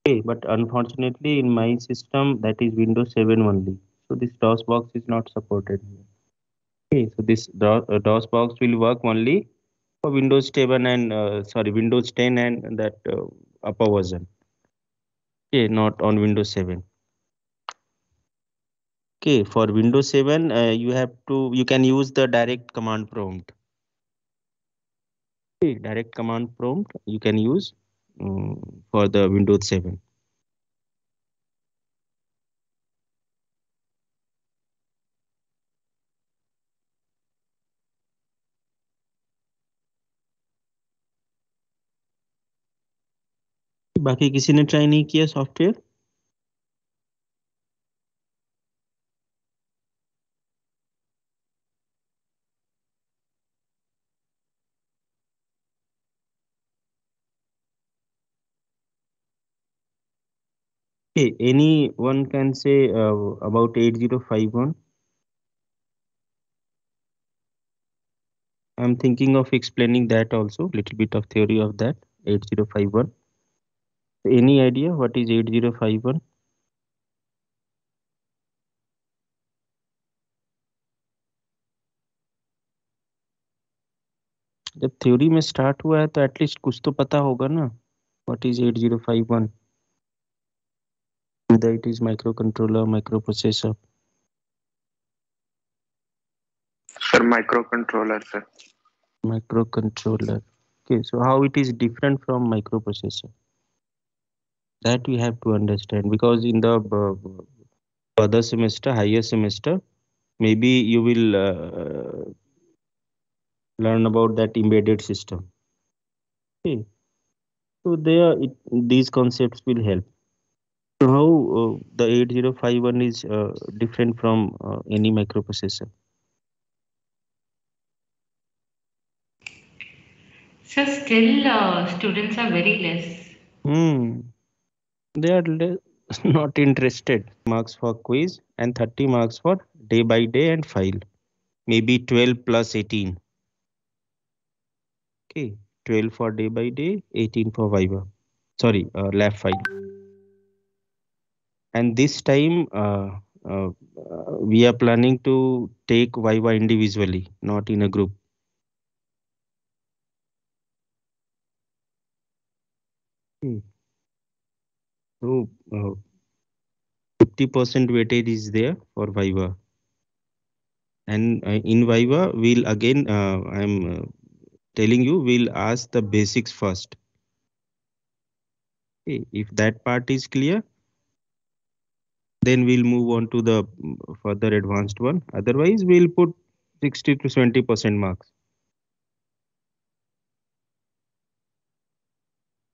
Okay, but unfortunately in my system that is Windows 7 only. So this DOS box is not supported here. Okay, so this DOS box will work only for Windows 7 and Windows 10 and that upper version. Okay, not on Windows 7. Okay, for Windows 7, you can use the direct command prompt. Okay, direct command prompt you can use for the Windows 7. बाकी किसी ने try नहीं किया software? Okay, anyone can say about 8051. I'm thinking of explaining that also, little bit of theory of that 8051. Any idea what is 8051? जब theory में start हुआ है तो एटलीस्ट कुछ तो पता होगा ना. What is 8051? Whether it is microcontroller, microprocessor. Sir, microcontroller, sir. Microcontroller. Okay, so how it is different from microprocessor? That we have to understand because in the further semester, higher semester, maybe you will learn about that embedded system. Okay, so these concepts will help. So how the 8051 is different from any microprocessor? So still, students are very less. Hmm. They are not interested. Marks for quiz and 30 marks for day by day and file. Maybe 12 plus 18. Okay, 12 for day by day, 18 for Viva. Sorry, lab file. And this time we are planning to take Viva individually, not in a group. Okay. So 50% weightage is there for Viva. And in Viva, we'll again, I'm telling you, we'll ask the basics first. Okay. If that part is clear, then we'll move on to the further advanced one. Otherwise, we'll put 60 to 70% marks.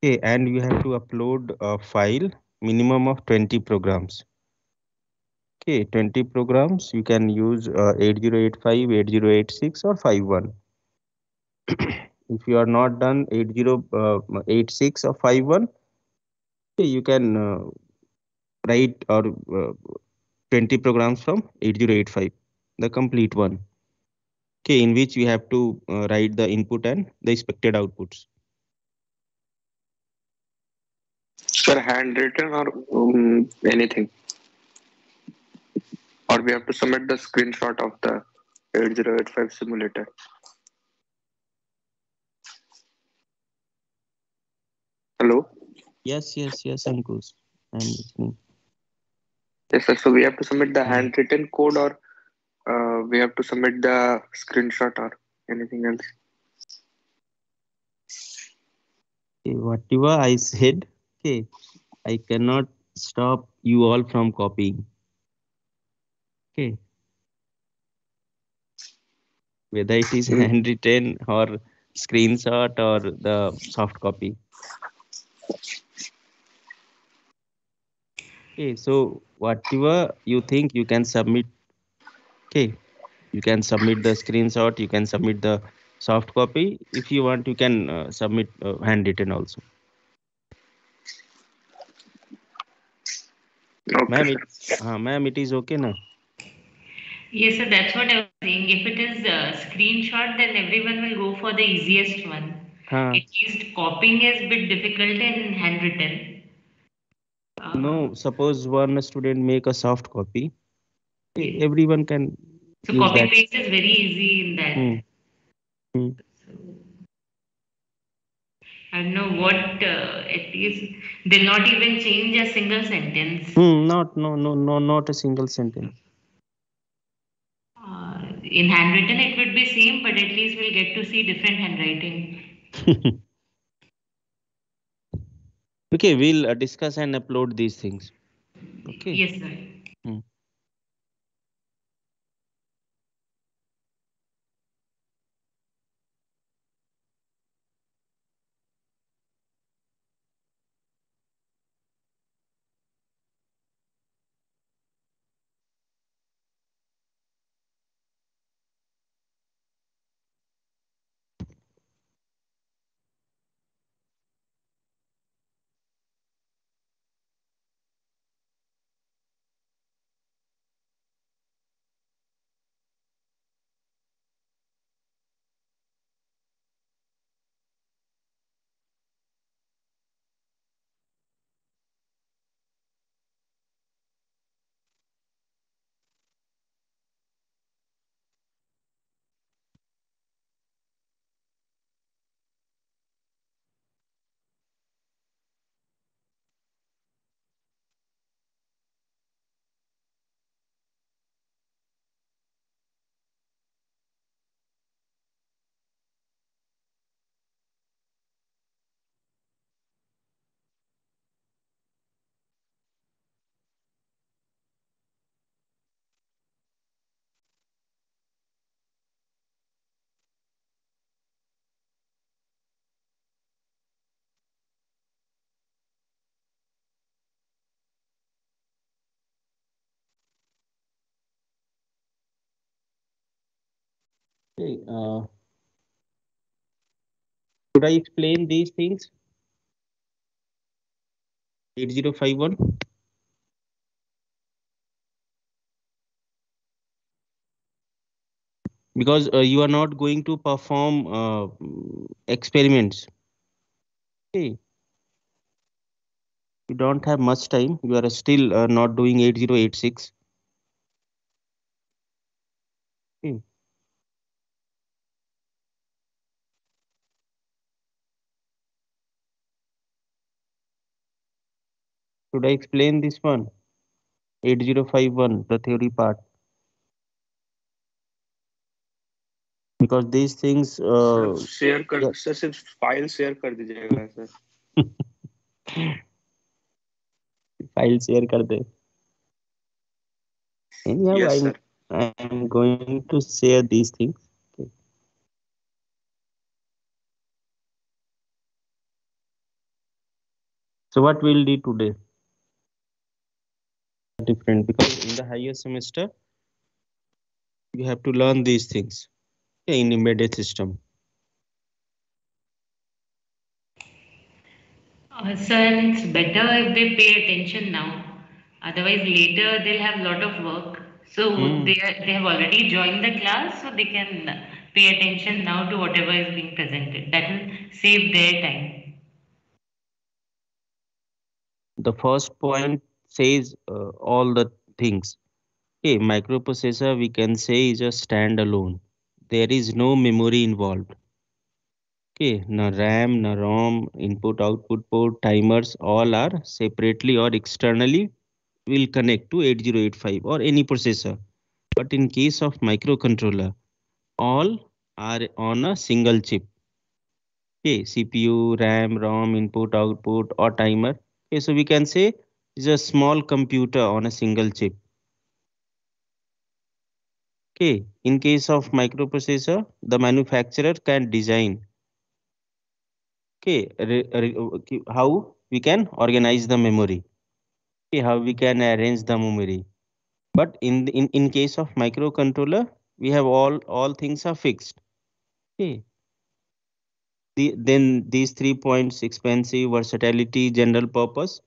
Okay, and you have to upload a file, minimum of 20 programs. Okay, 20 programs. You can use 8085, 8086, or 51. If you are not done 8086 or 51, okay, you can write or 20 programs from 8085, the complete one. Okay, in which you have to write the input and the expected outputs. Sir, handwritten or anything? Or we have to submit the screenshot of the 8085 simulator. Hello? Yes, Ankush. I'm listening. Yes, sir. So we have to submit the Uh, handwritten code or we have to submit the screenshot or anything else. okay, whatever I said, okay, I cannot stop you all from copying. Okay, whether it is Mm. handwritten or screenshot or the soft copy. Okay, so whatever you think you can submit. Okay, you can submit the screenshot, you can submit the soft copy. If you want, you can submit handwritten also. Okay, Ma'am, sir. it is okay na? Yes, so that's what I was saying. If it is a screenshot, then everyone will go for the easiest one. हाँ. At least copying is a bit difficult in handwritten. No, suppose one student make a soft copy, Yes. everyone can So use copy that. paste is very easy in that. Hmm. Hmm. So I don't know what at least they'll not even change a single sentence. Not, no, no, no, not a single sentence. In handwritten, it would be same, but at least we'll get to see different handwriting. Okay, we'll discuss and upload these things. Okay. Yes, sir. Hmm. Okay, should I explain these things? 8051? Because you are not going to perform experiments. Okay, you don't have much time. You are still not doing 8086. Okay. Should I explain this one? 8051, the theory part. Because these things, sir share कर yeah. Sir सिर्फ file share कर दीजिएगा sir. File share कर दे. Anyhow, Yes I'm sir. I'm going to share these things. Okay. So what we'll do today? Different, because in the higher semester you have to learn these things, okay, in embedded system. Sir, it's better if they pay attention now. Otherwise, later they'll have a lot of work. So Hmm. they have already joined the class, so they can pay attention now to whatever is being presented. That will save their time. The first point says all the things. Okay, microprocessor we can say is a standalone. There is no memory involved. Okay, no RAM, no ROM, input output port, timers, all are separately or externally will connect to 8085 or any processor. But in case of microcontroller, all are on a single chip. Okay, CPU, RAM, ROM, input, output, or timer. Okay, so we can say it's a small computer on a single chip. Okay, in case of microprocessor, the manufacturer can design. Okay, okay, how we can organize the memory. Okay, how we can arrange the memory. But in case of microcontroller, we have all things are fixed. Okay, then these 3 points: expensive, versatility, general purpose.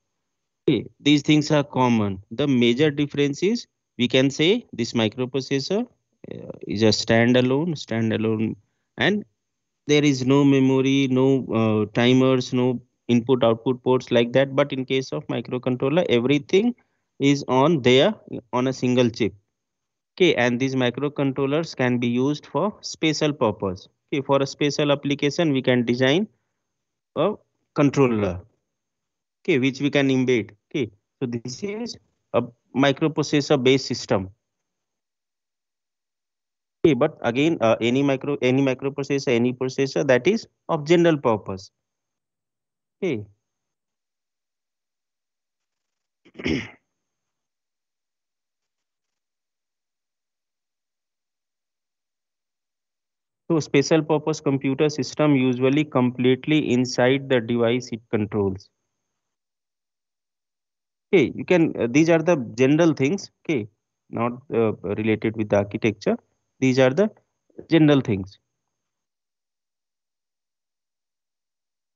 Okay, these things are common. The major difference is we can say this microprocessor is a standalone, and there is no memory, no timers, no input output ports like that, but in case of microcontroller everything is on there on a single chip. Okay, and these microcontrollers can be used for special purpose. Okay, for a special application we can design a controller, okay, which we can embed. Okay, so this is a microprocessor based system. Okay, but again, any microprocessor, any processor that is of general purpose. Okay, so special purpose computer system usually completely inside the device it controls. Okay, you can. These are the general things. Okay, not related with the architecture. These are the general things.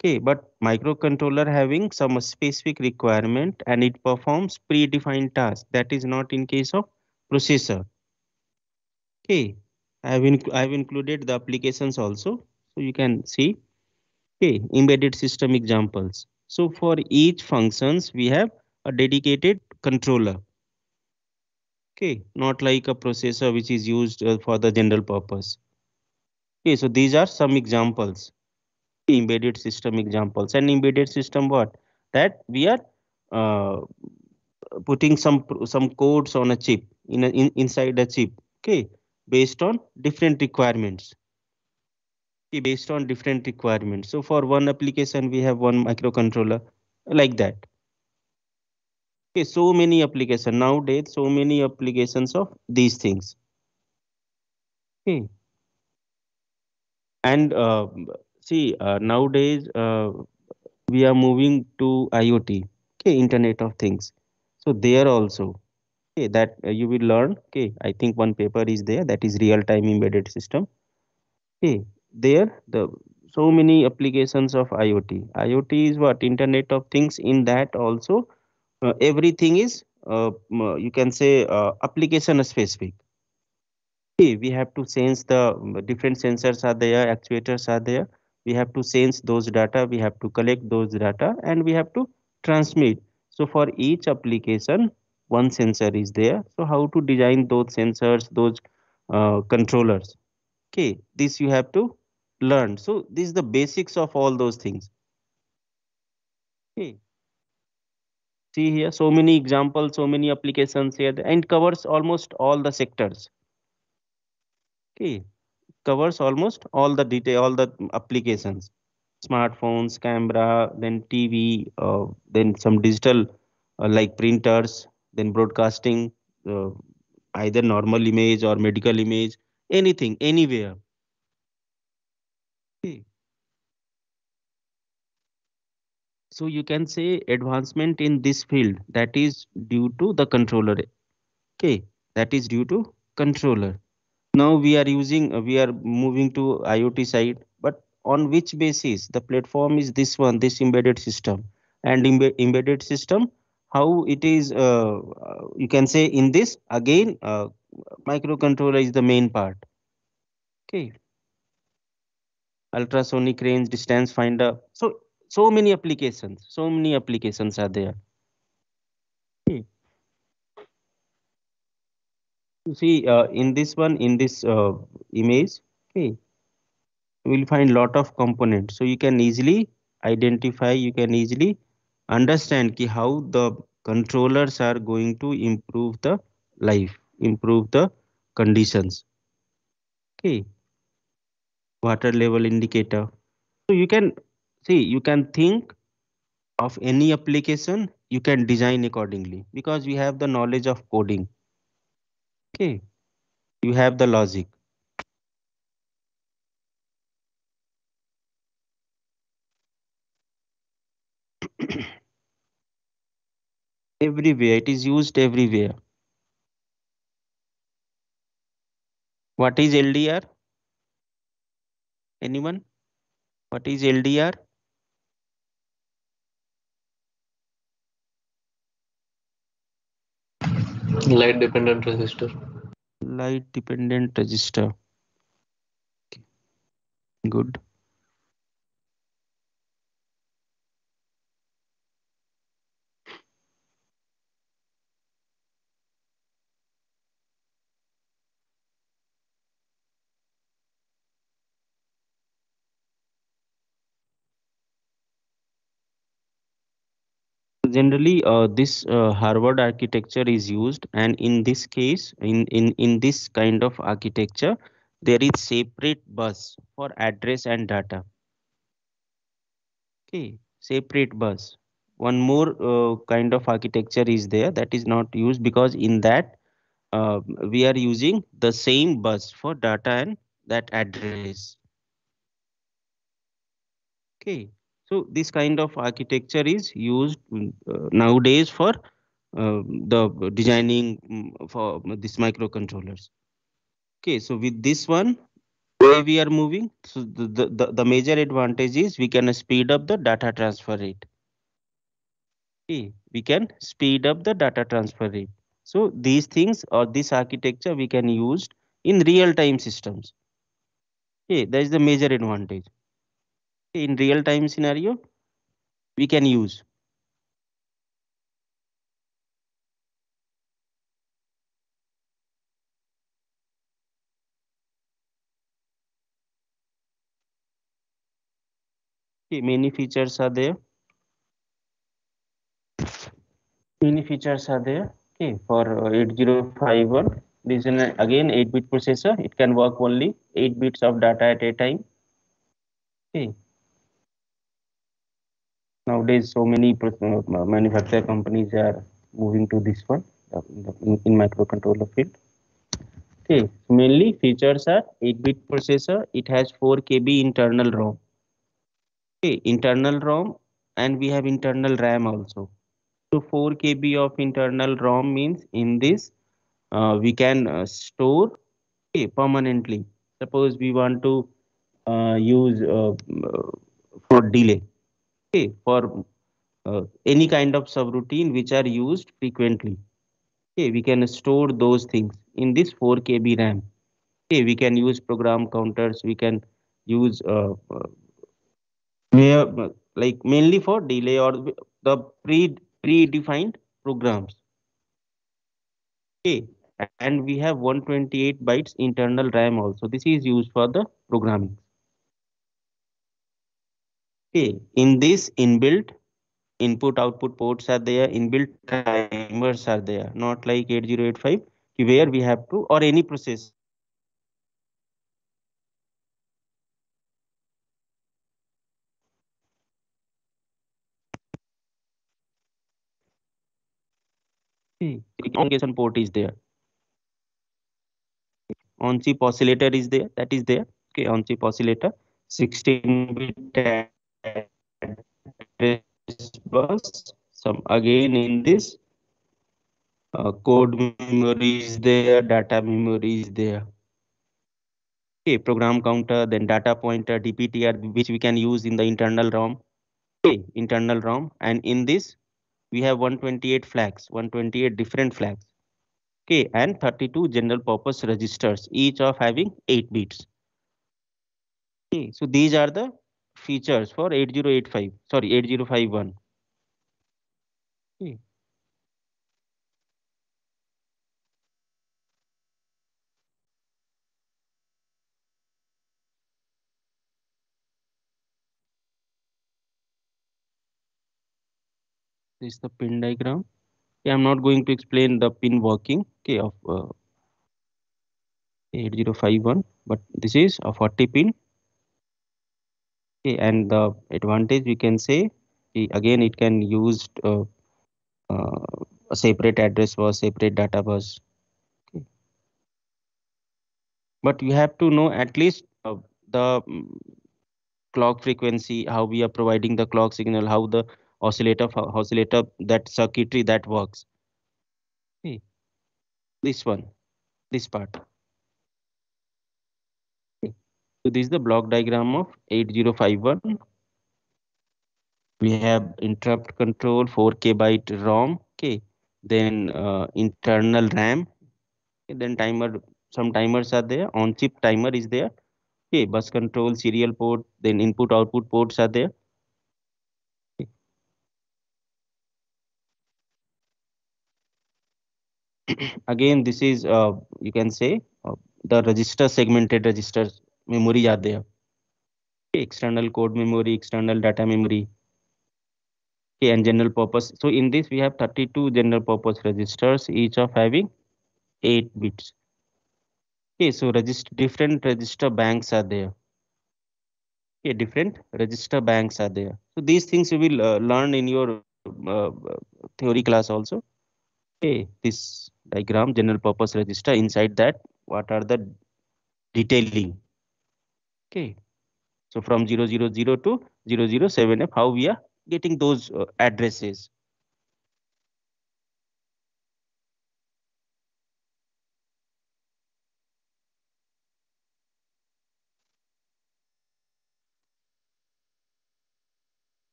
Okay, but microcontroller having some specific requirement and it performs predefined task. That is not in case of processor. Okay, I have included the applications also, so you can see. Okay, embedded system examples. So for each functions we have a dedicated controller. Okay, not like a processor which is used for the general purpose. Okay, so these are some examples, embedded system examples. And embedded system what? That we are uh, putting some codes on a chip inside a chip. Okay, based on different requirements. Okay, based on different requirements. So for one application we have one microcontroller like that. Okay, so many applications nowadays, so many applications of these things. Okay, and see nowadays we are moving to IoT, okay, Internet of Things. So there also, okay, that you will learn. Okay, I think one paper is there that is real-time embedded system. Okay, there the so many applications of IoT. IoT is what? Internet of Things. In that also, everything is you can say application specific. Okay, we have to sense the different sensors are there, actuators are there. We have to sense those data, we have to collect those data, and we have to transmit. So for each application, one sensor is there. So how to design those sensors, those controllers? Okay, this you have to learn. So this is the basics of all those things. Okay, see here, so many examples, so many applications here, and covers almost all the sectors. Okay, covers almost all the detail, all the applications, smartphones, camera, then TV, then some digital like printers, then broadcasting, uh, either normal image or medical image, anything, anywhere. Okay. So you can say advancement in this field that is due to the controller. Okay, that is due to controller. Now we are moving to IoT side, but on which basis? The platform is this one, this embedded system. And embedded system, how it is, you can say in this, again, microcontroller is the main part. Okay, ultrasonic range, distance finder. So many applications are there. Okay. You see, in this one, in this image, okay, you will find lot of components, so you can easily identify, you can easily understand ki how the controllers are going to improve the life, improve the conditions. Okay, water level indicator. So you can see, you can think of any application, you can design accordingly because you have the knowledge of coding. Okay, you have the logic. Everywhere it is used, everywhere. What is LDR? Anyone? What is LDR? Light dependent resistor. Light dependent register. Good. Generally, this Harvard architecture is used, and in this case, in this kind of architecture, there is separate bus for address and data. Okay, separate bus. One more kind of architecture is there that is not used because in that we are using the same bus for data and that address. Okay, so this kind of architecture is used nowadays for the designing for this microcontrollers. Okay, so with this one, where we are moving, so the major advantage is we can speed up the data transfer rate. Okay, we can speed up the data transfer rate. So these things or this architecture we can use in real time systems. Okay, that is the major advantage. Okay, in real time scenario, we can use. Okay, many features are there. Many features are there. Okay, for 8051, this is again 8-bit processor. It can work only 8 bits of data at a time. Okay, nowadays so many manufacturer companies are moving to this one in microcontroller field. Okay, mainly features are 8-bit processor. It has 4 KB internal ROM. Okay, internal ROM, and we have internal RAM also. So 4 KB of internal ROM means in this we can store, okay, permanently. Suppose we want to use for delay, okay, for any kind of subroutine which are used frequently. Okay, we can store those things in this 4 KB RAM. Okay, we can use program counters. We can use where like mainly for delay or the predefined programs. Okay, and we have 128 bytes internal RAM also. This is used for the programming. Okay, in this inbuilt input output ports are there, inbuilt timers are there, not like 8085 where we have to or any process. Okay, communication port is there. On chip oscillator is there, that is there. Okay, on chip oscillator 16-bit address bus. Some again in this code memory is there, data memory is there. Okay, program counter, then data pointer, DPTR, which we can use in the internal ROM. Okay, internal ROM, and in this we have 128 flags, 128 different flags. Okay, and 32 general purpose registers, each of having 8 bits. Okay, so these are the features for 8085, sorry, 8051. Okay, this is the pin diagram. Okay, I'm not going to explain the pin working, okay, of 8051, but this is a 40 pin. Okay, and the advantage we can say, again, it can use uh, a separate address bus, separate data bus. Okay. But you have to know at least the clock frequency, how we are providing the clock signal, how the oscillator that circuitry that works. Okay. This one, this part. Okay. So this is the block diagram of 8051. We have interrupt control, 4K byte ROM. Okay. Then internal RAM. Okay. Then timer. Some timers are there. On chip timer is there. Okay. Bus control, serial port. Then input output ports are there. Okay. Again, this is you can say the register segmented registers memory are there. Okay. External code memory, external data memory. Okay, and general purpose. So in this we have 32 general purpose registers, each of having 8 bits. Okay, so different register banks are there. Okay, different register banks are there. So these things you will learn in your theory class also. Okay, this diagram, general purpose register, inside that what are the detailing. Okay, so from 000 to 007F, how we are getting those addresses.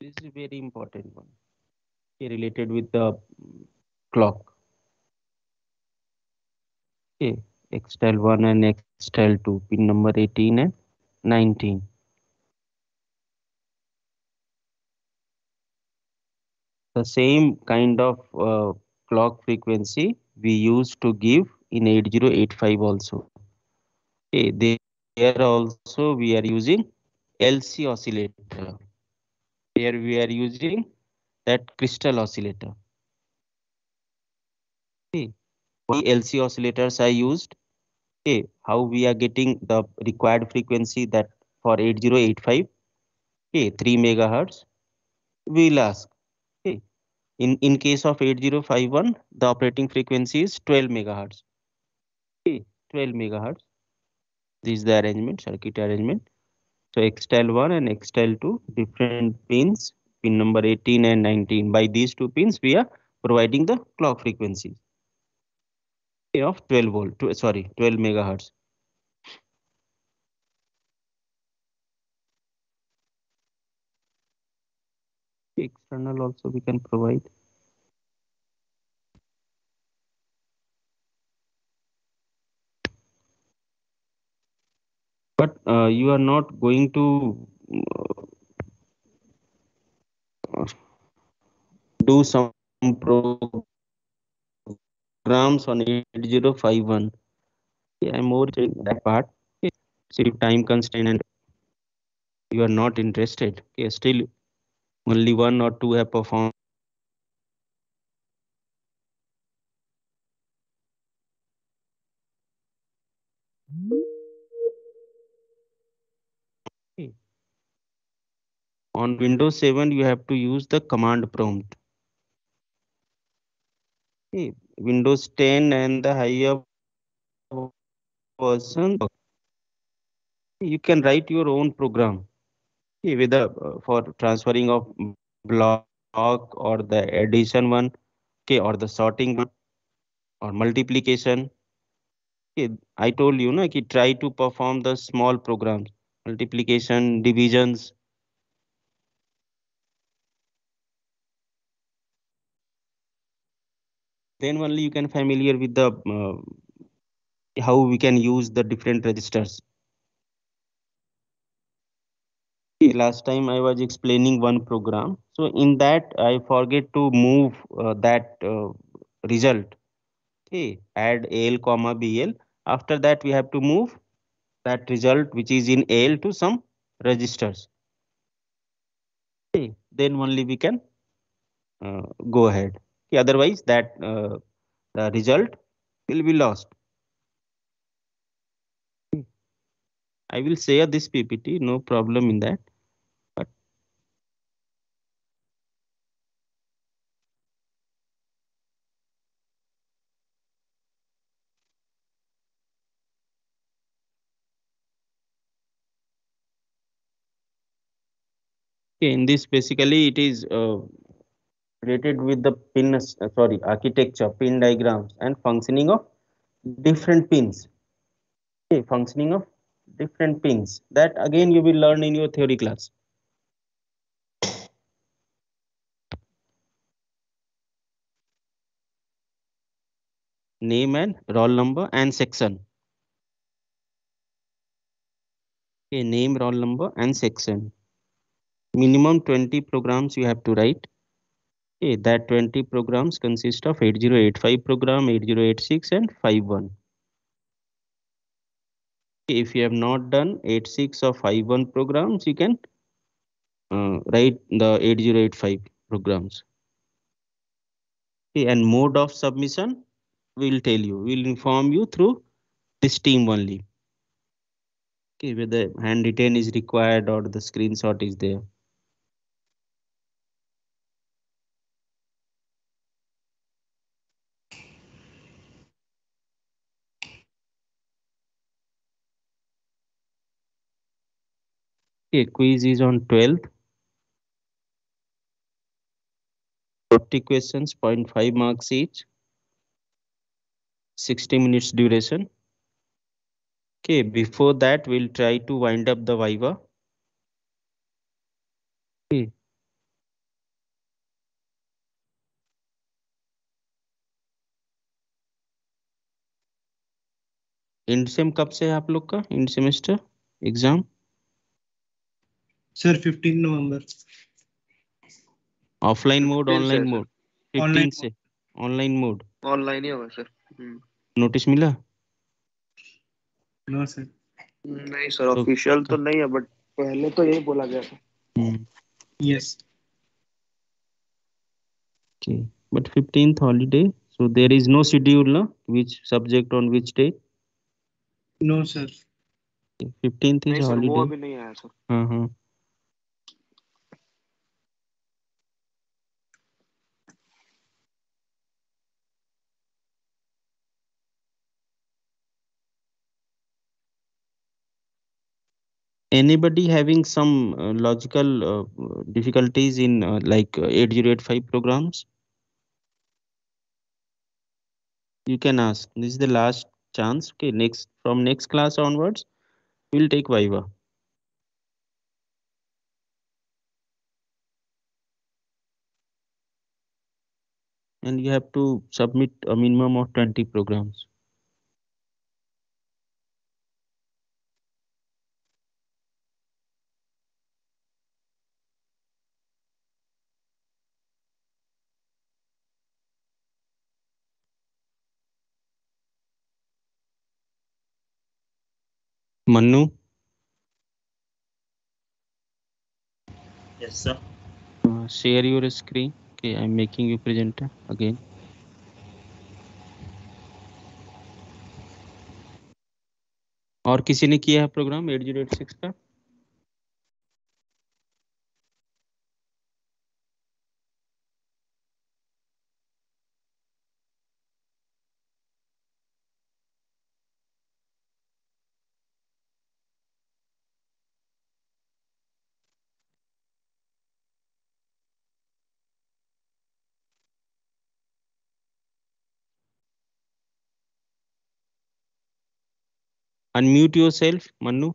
This is a very important one. Okay, related with the clock. Okay, Xtel1 and Xtel2, pin number 18 and 19. The same kind of clock frequency we used to give in 8085 also. Okay, there also we are using LC oscillator. Here we are using that crystal oscillator. Okay, why LC oscillators are used? Okay, how we are getting the required frequency that for 8085, okay, 3 megahertz. We'll ask. Okay, in case of 8051, the operating frequency is 12 megahertz. Okay, 12 megahertz. This is the arrangement, circuit arrangement. So Xtel1 and Xtel2, different pins, pin number 18 and 19. By these two pins, we are providing the clock frequencies of 12 volt, sorry, 12 megahertz. External also we can provide. But you are not going to uh, do some programs on 8051. Yeah, I'm more interested in that part. Okay. So if time constraint and you are not interested, okay, still only one or two have performed the program. Okay. On Windows 7, you have to use the command prompt. Okay. Windows 10 and the higher version, you can write your own program. Okay, whether for transferring of block or the addition one, okay, or the sorting one or multiplication. Okay, I told you, na, ki try to perform the small programs, multiplication, divisions. Then only you can familiar with the how we can use the different registers. Okay, last time I was explaining one program. So in that I forget to move that result. Okay, add AL comma BL. After that we have to move that result which is in AL to some registers. Okay, then only we can go ahead. Okay, otherwise that the result will be lost. Okay, I will share this PPT, no problem in that. But okay, in this basically it is related with the pin, sorry, architecture, pin diagrams, and functioning of different pins. Okay, functioning of different pins. That again you will learn in your theory class. Name and roll number and section. Okay, name, roll number, and section. Minimum 20 programs you have to write. Okay, that 20 programs consist of 8085 program, 8086, and 51. Okay, if you have not done 86 or 51 programs, you can write the 8085 programs. Okay, and mode of submission, we'll tell you, we'll inform you through this team only. Okay, whether handwritten is required or the screenshot is there. Okay, quiz is on 12th. 40 questions, 0.5 marks each, 60 minutes duration. Okay, before that, we'll try to wind up the Viva. Okay, end sem कब से है आप लोग का end semester exam? Sir 15 नवंबर। Offline mode 15 online से mode? Sir. 15 online से online mode. Online ही होगा सर। नोटिस मिला? No sir. नहीं सर, तो ऑफिशियल तो नहीं है, बट पहले तो यही बोला गया था। Yes. Okay, but 15th holiday, so there is no schedule, na? Which subject on which day? No sir. 15th is नहीं सर, वो holiday. अभी नहीं आया सर। हाँ. Anybody having some logical difficulties in like 8085 programs? You can ask. This is the last chance. Okay, next from next class onwards, we'll take Viva. And you have to submit a minimum of 20 programs. Manu, Yes, sir. share your screen. Okay, I'm making you presenter again. और किसी ने किया है programme 8086 का? Unmute yourself, Manu.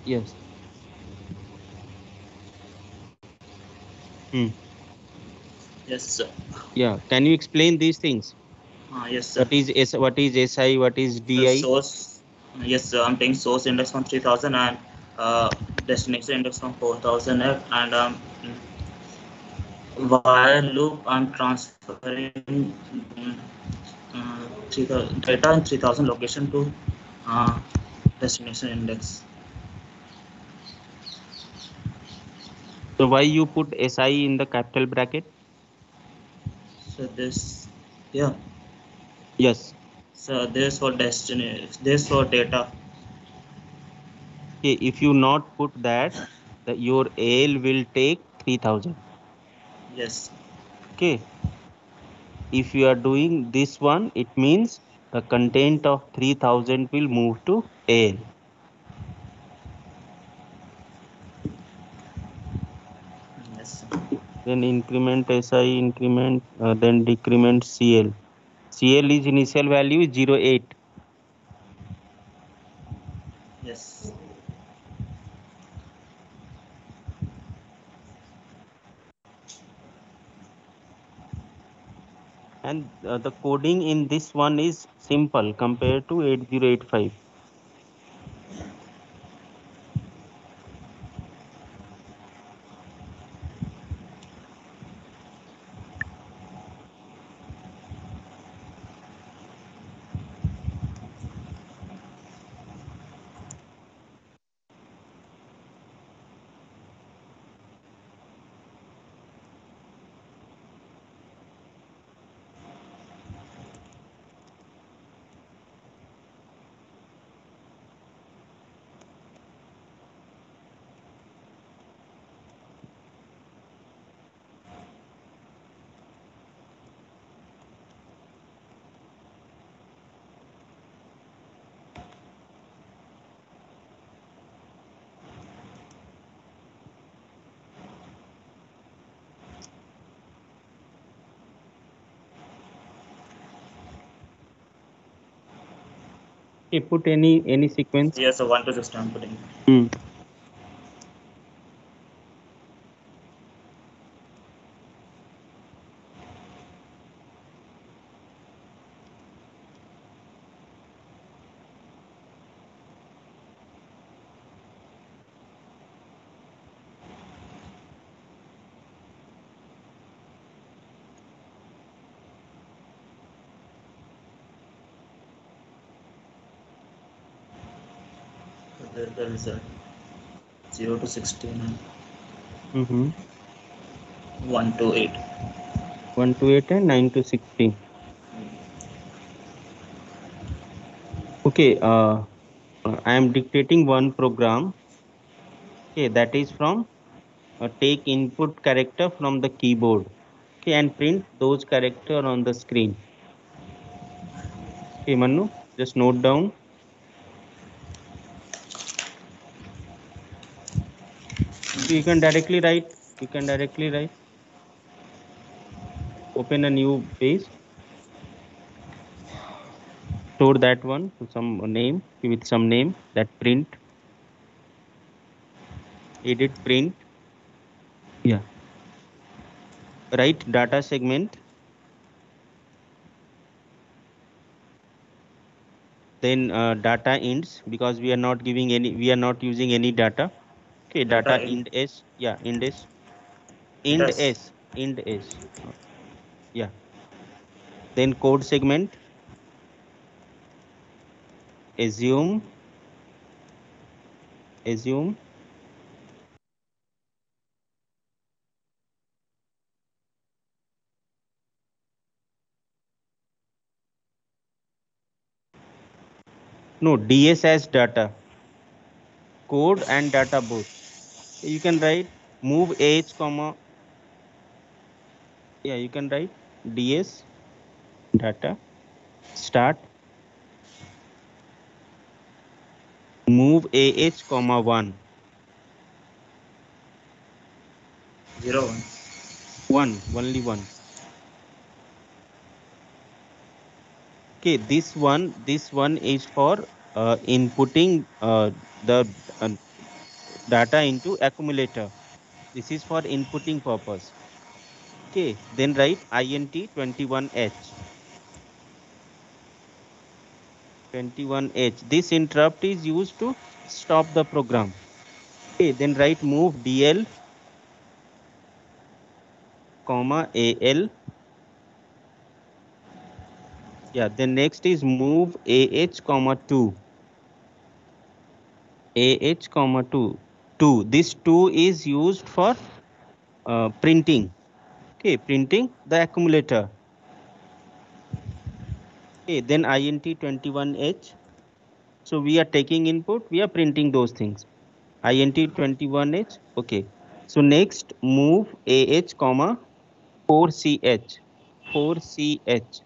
Yes. Yes, sir. Yeah. Can you explain these things? Yes, sir. What is SI? What is The DI? source. Yes, sir. I'm taking source index from 3000 and destination index from 4000 and while loop I'm transferring data in 3000 location to destination index. So why you put SI in the capital bracket? So this, yeah. Yes. So this for destination, this for data. Okay, if you not put that, your AL will take 3000. Yes. Okay. If you are doing this one, it means the content of 3000 will move to AL. Yes. Then increment SI, increment, then decrement CL. CL is initial value is 08. Yes. And the coding in this one is simple compared to 8085. Okay, put any sequence. Yes, so 1 to 60 I'm putting. Hmm. So there the result 0 to 16 Mm-hmm. and 1 to 8. 1 to 8 and 9 to 16. Okay, I am dictating one program. Okay, that is from take input character from the keyboard. Okay, and print those character on the screen. Okay, Manu, just note down. So you can directly write. You can directly write. Open a new page. Store that one to some name with some name. That print. Edit print. Yeah. Write data segment. Then data ends because we are not giving any. We are not using any data. Okay. Data Data end s. Yeah. End s. End Yes. s. End s. Yeah. Then code segment. Assume. Assume. No, ds as data. Code and data both. You can write move h comma. Yeah, you can write ds data start move ah comma 1 0 1. 1 only 1. Okay, this one is for inputting the uh, data into accumulator. This is for inputting purpose. Okay, then write int 21h. 21h. This interrupt is used to stop the program. Okay, then write move dl comma al. Yeah, then next is move ah comma 2. Ah comma 2. 2. This 2 is used for printing. Okay, printing the accumulator. Okay, then int 21h. So we are taking input, we are printing those things. int 21h. Okay. So next move ah comma 4ch. 4ch.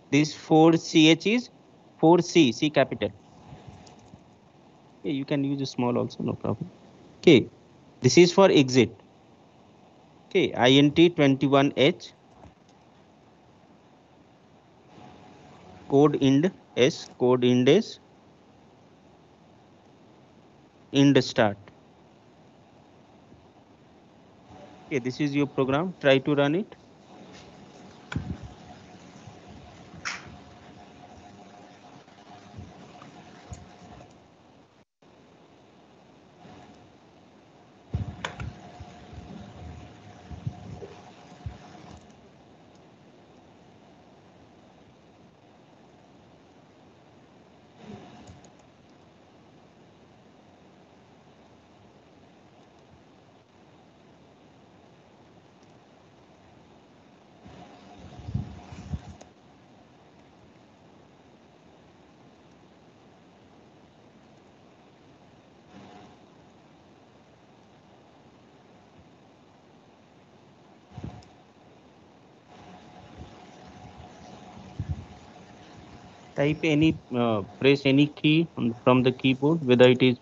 This 4ch is 4c, C capital. Okay, you can use a small also, no problem. Okay, this is for exit. Okay, int 21h. Code ind s, code ind s, ind start. Okay, this is your program. Try to run it. Type any, press any key from the keyboard, whether it is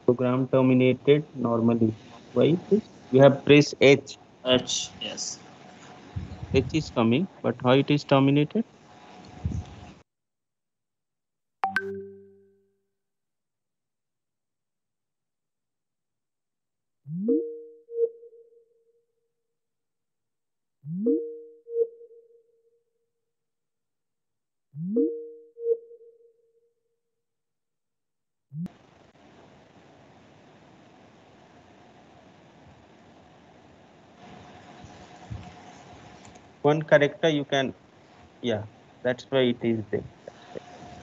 program terminated normally. Why this? You have press H. H. Yes. H is coming, but how it is terminated? One character you can, yeah, that's why it is there.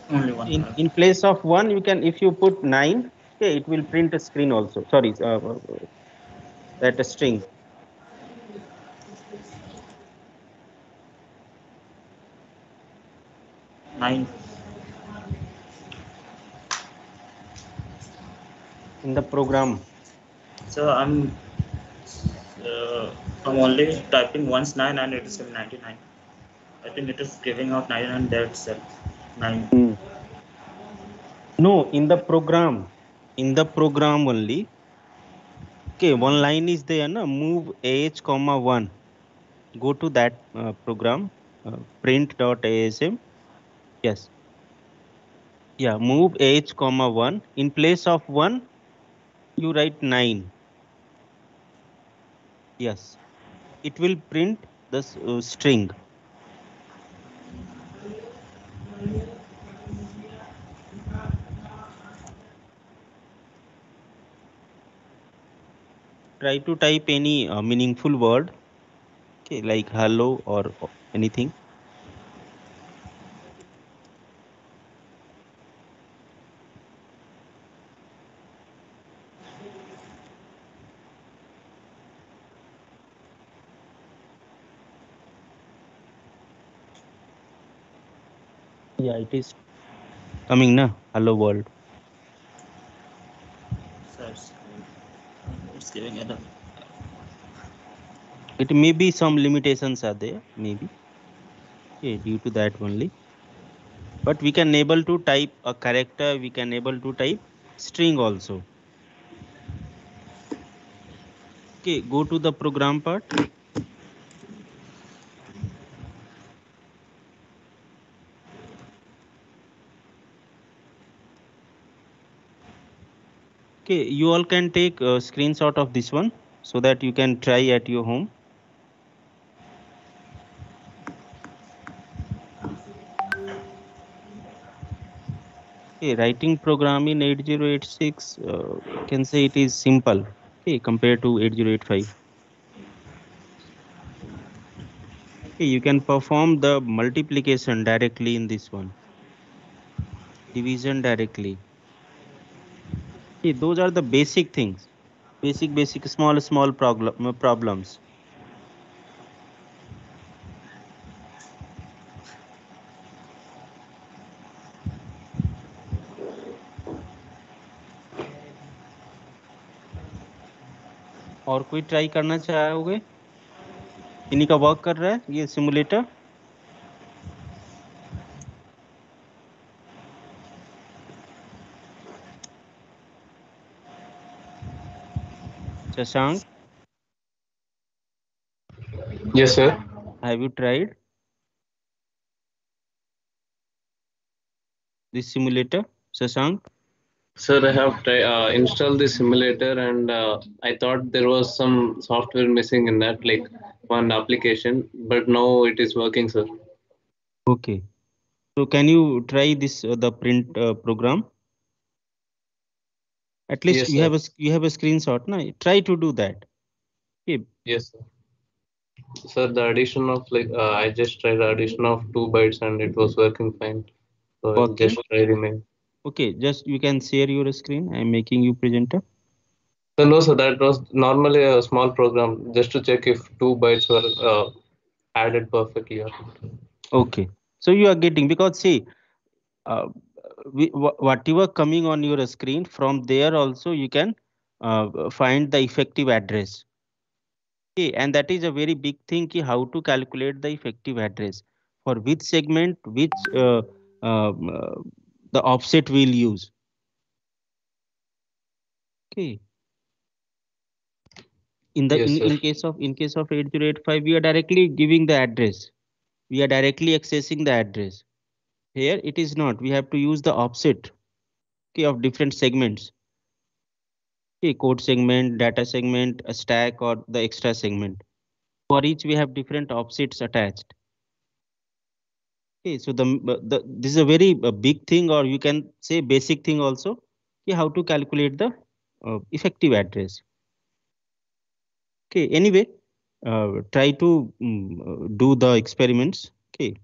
Only one. In place of one, you can, if you put 9, okay, it will print a screen also. Sorry, that a string. Nine. In the program. So I'm only typing once 9 and it is giving 99. I think it is giving out 99 there itself. 9. No, in the program. In the program only. Okay, one line is there, na? Move AH comma 1. Go to that program, print.asm. Yes. Yeah, move AH comma 1. In place of 1, you write 9. Yes. It will print the string. Try to type any meaningful word, okay, like hello or anything. Yeah, it is coming, na? Hello world. So it's giving it. It may be some limitations are there, maybe. Okay, due to that only. But we can able to type a character, we can able to type string also. Okay, go to the program part. Okay, you all can take a screenshot of this one so that you can try at your home. Okay, writing program in 8086, can say it is simple, okay, compared to 8085. Okay, you can perform the multiplication directly in this one, division directly. Okay, those are the basic things, basic, small problems. और कोई try करना चाहोगे? इन्हीं का work कर रहा है ये simulator? Shashank, Yes, sir. have you tried this simulator, Shashank? Sir, I have installed the simulator, and I thought there was some software missing in that, like one application, but now it is working, sir. Okay. So can you try this the print program? At least Yes, sir. you have a screenshot, na? Try to do that. Okay. Yes, sir. Sir, the addition of I just tried the addition of 2 bytes and it was working fine. So I'll Working. just try the main. Okay, just you can share your screen. I'm making you presenter. So no, sir, that was normally a small program just to check if 2 bytes were added perfectly or not. Okay. So you are getting, because see, uh, whatever coming on your screen, from there also you can find the effective address. Okay, and that is a very big thing, ki how to calculate the effective address for which segment, which um, uh, the offset we'll use. Okay. In the Yes, sir. in case of 8085, we are directly giving the address. We are directly accessing the address. Here it is not. We have to use the offset, okay, of different segments. Okay, code segment, data segment, a stack, or the extra segment. For each, we have different offsets attached. Okay, so this is a very big thing, or you can say basic thing also. Okay, how to calculate the effective address. Okay, anyway, try to do the experiments. Okay,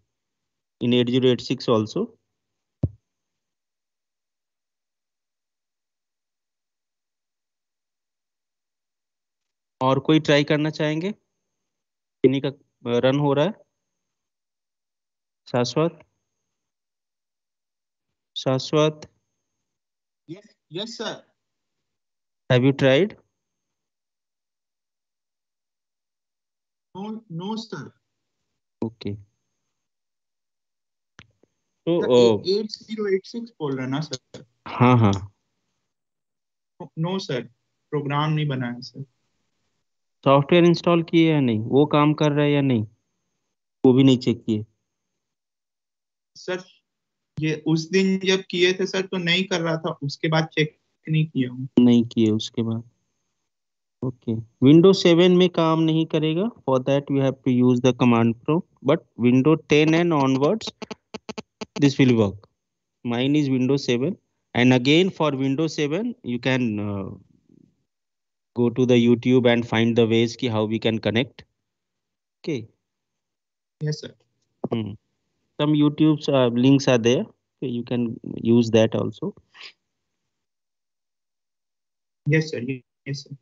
in 8086 also. और कोई try करना चाहेंगे? किन्हीं का run हो रहा है? शाश्वत, शाश्वत, Yes, sir. have you tried? No, sir. Okay. तो 8086 बोल रहे ना सर? हाँ हाँ. नो सर, प्रोग्राम नहीं बना है सर. सॉफ्टवेयर इंस्टॉल किए या नहीं? वो काम कर रहा है या नहीं? वो भी नहीं चेक किए? सर ये उस दिन जब किए थे सर तो नहीं कर रहा था, उसके बाद चेक नहीं किया हूँ. नहीं किए उसके बाद. ओके, विंडोज 7 में काम नहीं करेगा. For that you have to use the command pro, but Windows 10 and onwards this will work. Mine is Windows 7, and again for Windows 7 you can go to the YouTube and find the ways ki how we can connect. Okay. Yes sir. Some YouTube's links are there. Okay, you can use that also. Yes sir. Yes sir.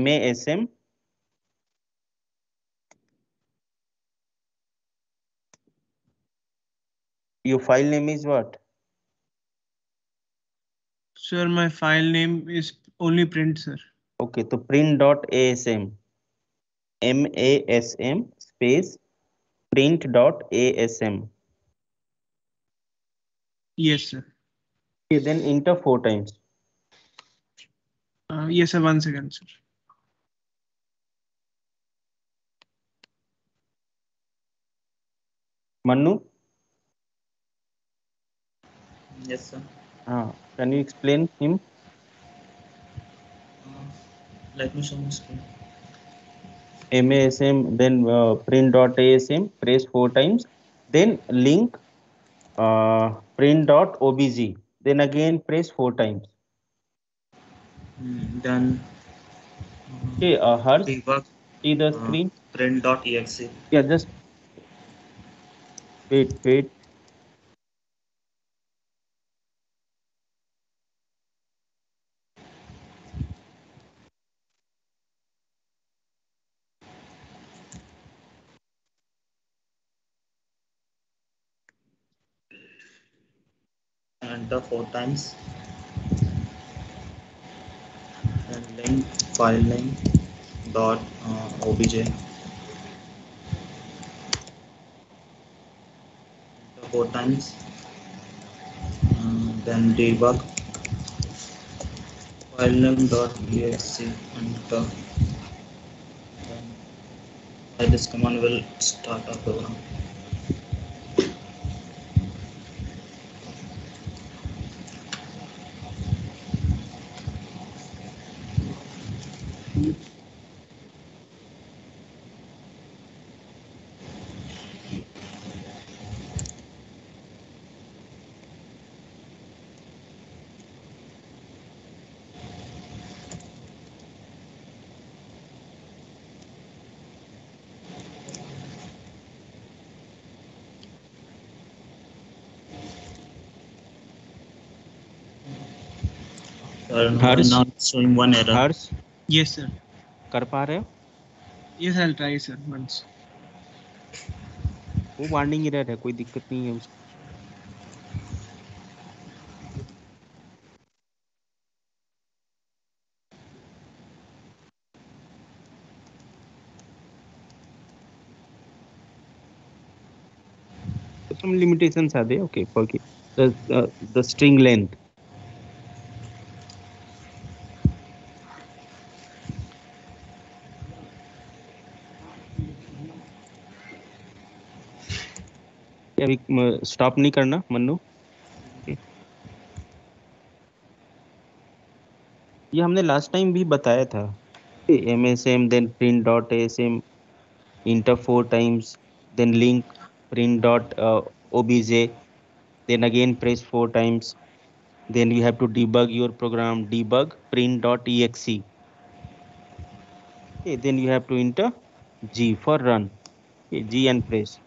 MASM. Your file name is what? Sir, my file name is only print, sir. Okay, so print.asm. MASM space print.asm. Yes, sir. Okay, then enter 4 times. Yes, sir. 1 second, sir. Manu? Yes, sir. Can you explain him? Let me show my screen. MASM, then print.asm, press 4 times, then link print.obj, then again press 4 times. Then Okay, Harsh, debug see the screen. print.exe. Yeah, just wait. Enter 4 times. Then link file name dot obj. Enter 4 times. Then debug file name dot exe. Enter. Then this command will start our program. Harsh? Now it's showing one error. Harsh, Yes, sir. कर पा रहे हो? Yes, I'll try, sir. Once. वो warning error है, कोई दिक्कत नहीं है उसको। Some limitations are there. Okay, forgive the string length. अभी स्टॉप नहीं करना मन्नू। ये हमने लास्ट टाइम भी बताया था। MSM then print dot asm enter 4 times, then link print dot obj, then again press 4 times, then you have to debug your program, debug print dot exe. Okay, then you have to enter G for run. Okay, G and press.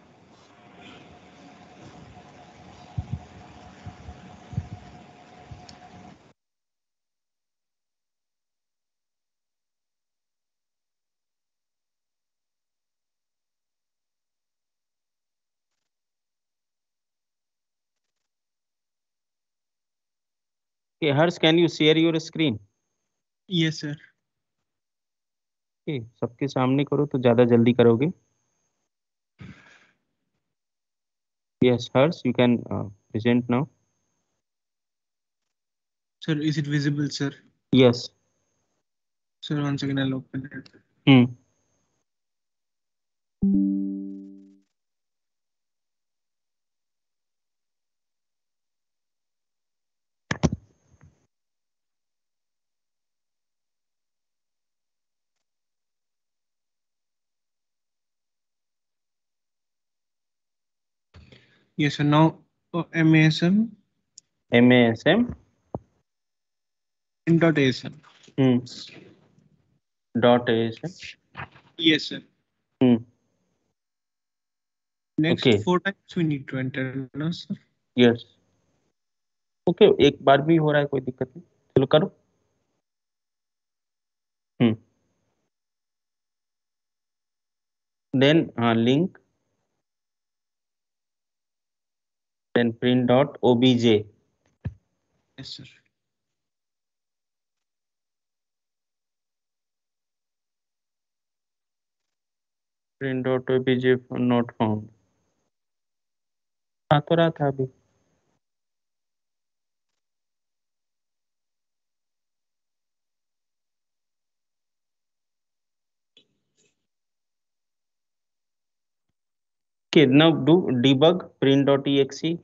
Okay, Harsh, can you share your screen? Yes, sir. Okay, सबके सामने करो तो ज्यादा जल्दी करोगे। Yes, Harsh, you can present now. Sir, is it visible, sir? Yes. Sir, once again, I'll open it. Yes, sir. Now, MASM MASM dot ASM. dot ASM. Yes, sir. Next Okay. 4 times we need to enter, no, sir? Yes. Okay, एक बार भी हो रहा है, कोई दिक्कत नहीं, चलो करो। Then link, then print dot obj. Yes, sir. Print dot obj not found. आ तो रहा था अभी। Okay, now do debug print dot exe.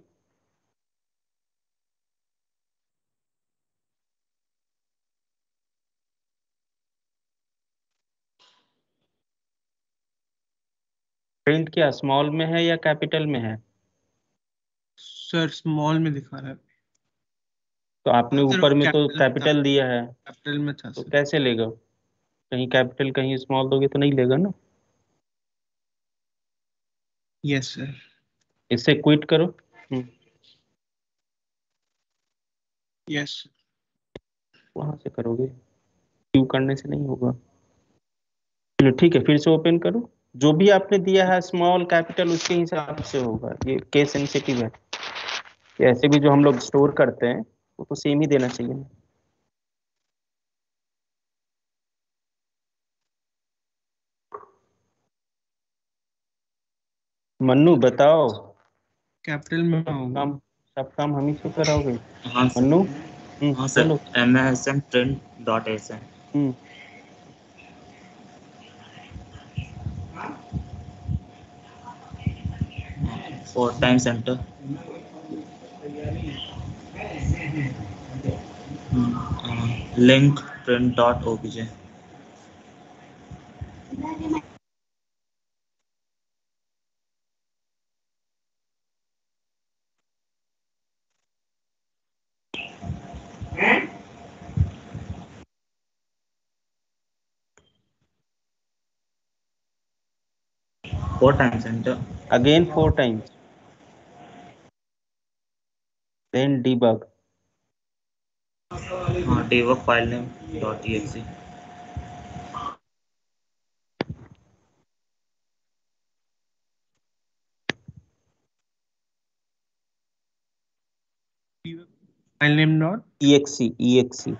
Print क्या स्मॉल में है या कैपिटल में है? सर स्मॉल में दिखा रहा है। तो आपने ऊपर में तो कैपिटल दिया है। कैपिटल में था तो सर। कैसे लेगा? कहीं कैपिटल कहीं स्मॉल दोगे तो नहीं लेगा ना। Yes sir. इससे क्विट करो। यस। वहां से करोगे, क्यू करने से नहीं होगा। चलो ठीक है, फिर से ओपन करो। जो भी आपने दिया है स्मॉल कैपिटल उसके हिसाब से होगा। ये केस सेंसिटिव है, ऐसे भी जो हम लोग स्टोर करते हैं वो तो सेम ही देना चाहिए ना। मन्नू बताओ। कैपिटल में होगा। सब काम हम ही से कराओगे? हाँ सर। मन्नू हाँ सर, चलो। MASM print dot asm. 4 times enter. Link print dot obj. Four times enter. Again 4 times. Then debug. Debug file name dot exe. File name not exe. exe.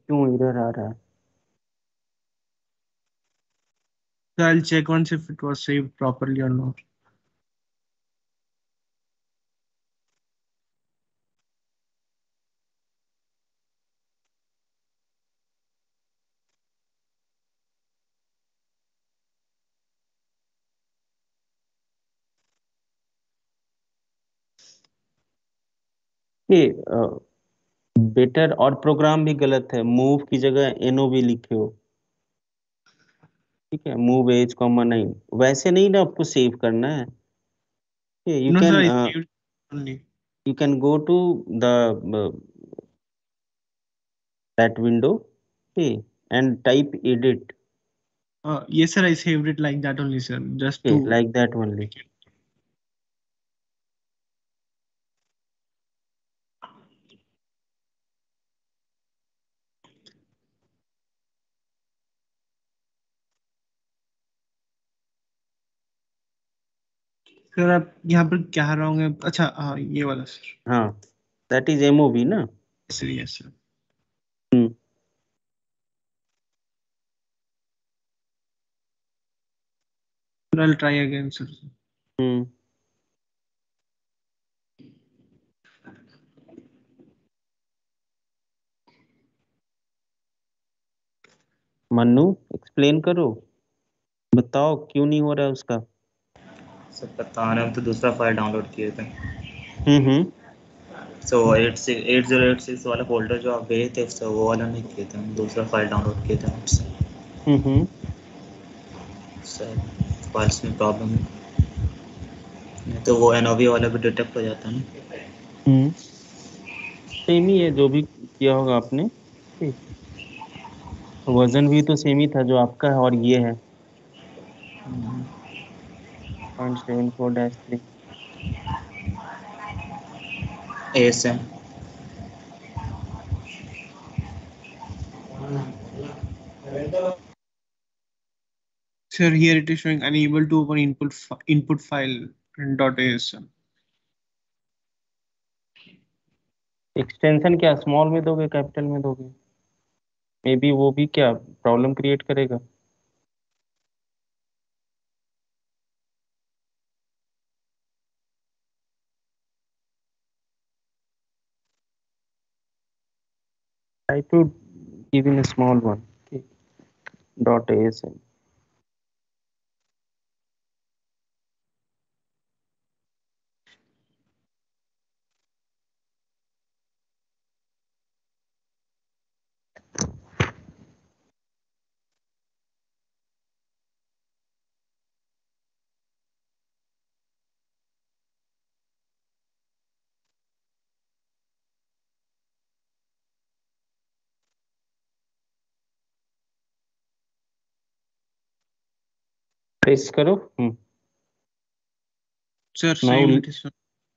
क्यों इधर आ रहा है? So I'll check once if it was saved properly or not. ये better और programme भी गलत है, move की जगह एनओवी लिखे हो। ठीक है, मूव एज कॉमा 9 वैसे नहीं ना आपको सेव करना है। You No, sir, can I saved only. you can go to the that window, okay, and type edit, Yes, sir, I saved it like that only, sir. Just okay, to like that only. Sir आप यहाँ पर क्या wrong है? अच्छा हाँ ये वाला sir. हाँ, that is MOV ना। Sir yes sir. Hmm I'll try again, sir. Hmm Mannu explain करो, बताओ क्यों नहीं हो रहा है उसका। सर पता नहीं, हम तो दूसरा फाइल डाउनलोड किए थे। हम्म सो 8086 वाला फोल्डर जो आप भेजे थे उससे वो वाला नहीं किए थे, हम दूसरा फाइल डाउनलोड किए थे आपसे। हम्म सर फाइल्स में प्रॉब्लम है, नहीं तो वो एनओवी वाला भी डिटेक्ट हो जाता है ना। सेम ही है जो भी किया होगा आपने। वर्जन भी तो सेम ही था जो आपका है और ये है 0.74-3। ASM Sir, here it is showing unable to open input file .asm. Extension क्या स्मॉल में दोगे कैपिटल में दोगे? मे बी वो भी क्या प्रॉब्लम क्रिएट करेगा। Try to give in a small one, okay. .asm. Press करो। Sir, now same it is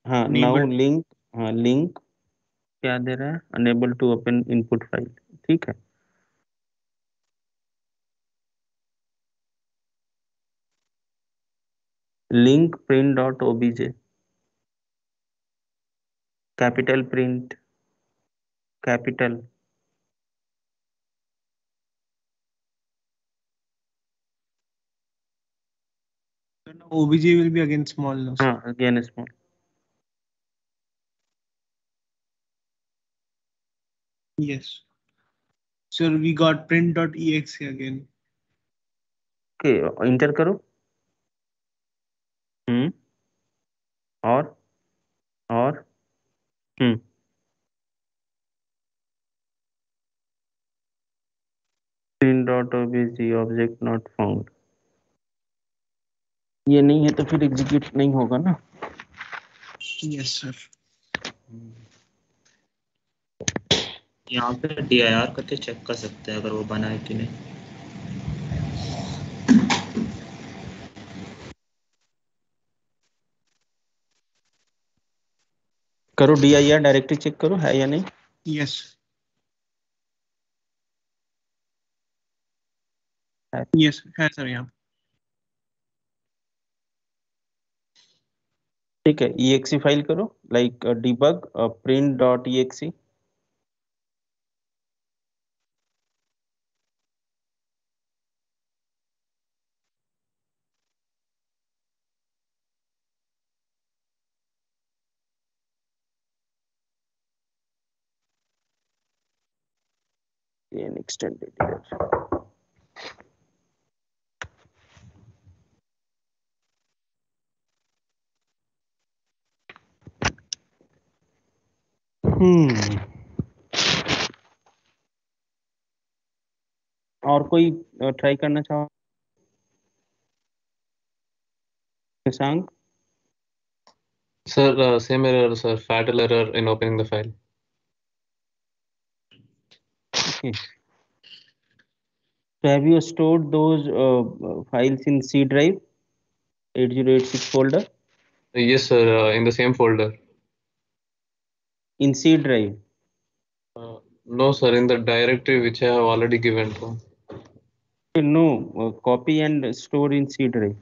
हाँ नाउ enabled. लिंक, हाँ लिंक क्या दे रहा है, unable to open input file. ठीक है, link print dot OBJ, capital print capital. So now OBJ will be again small now, sir. हाँ again small. Yes. Sir, we got print.exe again. Okay inter करो। और और print dot obj object not found. ये नहीं है तो फिर execute नहीं होगा ना। Yes, sir. यहाँ पे DIR करके चेक कर सकते हैं अगर वो बना है कि नहीं। करो DIR डायरेक्टली चेक करो है या नहीं। Yes. Yes, है सर यहाँ. ठीक है, exe फाइल करो, like debug print.exe. An extended here. और कोई ट्राई करना चाहो? Shashank? Sir, same error, sir. Fatal error in opening the file. Okay. So have you stored those files in C drive 8086 folder? Yes, sir. In the same folder. In C drive? No, sir. In the directory which I have already given to. No, copy and store in C drive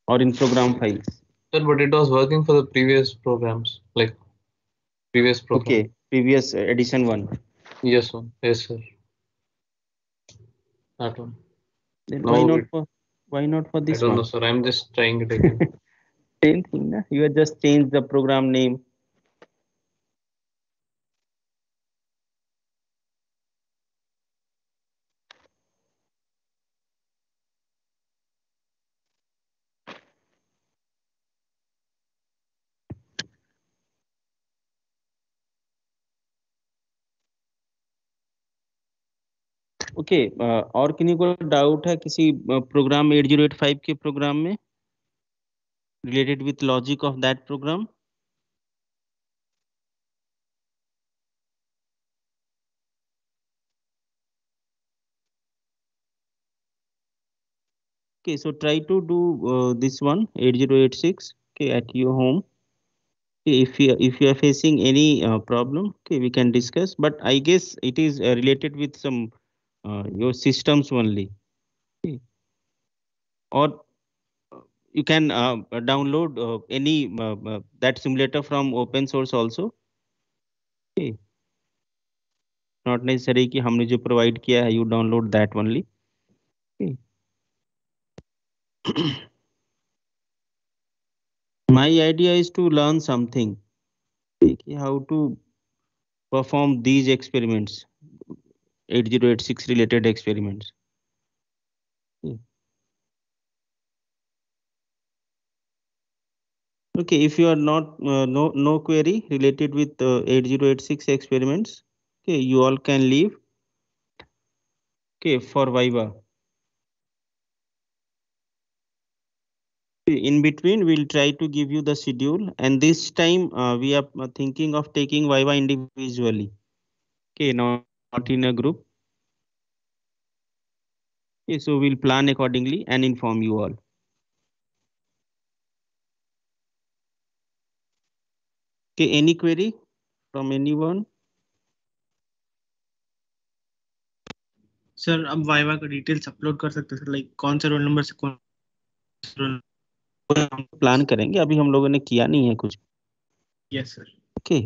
or in program files. Sir, but it was working for the previous programs, like previous program. Okay, previous edition one. Yes, sir. Yes, sir. That one. Then No, why not for I this don't one? know, sir. I'm just trying it again. Same thing, na? You have just changed the program name. Okay, और किन्हीं को doubt है किसी programme 8085 के program में related with logic of that program? Okay, so try to do this one 8086, okay, at your home. Okay, if you are facing any problem, okay, we can discuss, but I guess it is related with some your systems only. Okay. Or you can download any that simulator from open source also. Okay. Not necessary कि हमने जो provide किया है you download that only. Okay. My idea is to learn something. Okay, how to perform these experiments, 8086 related experiments. Okay. Okay, if you are not no query related with 8086 experiments, okay, you all can leave. Okay, for Viva. In between, we'll try to give you the schedule, and this time we are thinking of taking Viva individually. Okay, not in a group. Okay, so we'll plan accordingly and inform you all. Okay, any query from anyone? Sir अब viva का details upload कर सकते हैं sir, like कौन सा roll number से कौन plan करेंगे, अभी हम लोगों ने किया नहीं है कुछ. Yes sir. ओके,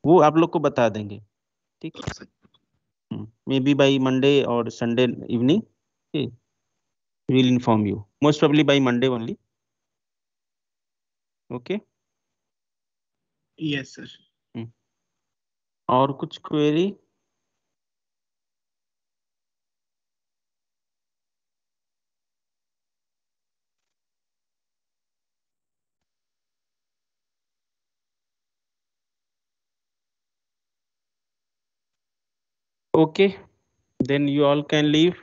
वो आप लोग को बता देंगे. ठीक, मे बी बाई मंडे और Sunday evening. Will inform you most probably by Monday only. Okay. Yes sir. और कुछ query? Okay, then you all can leave.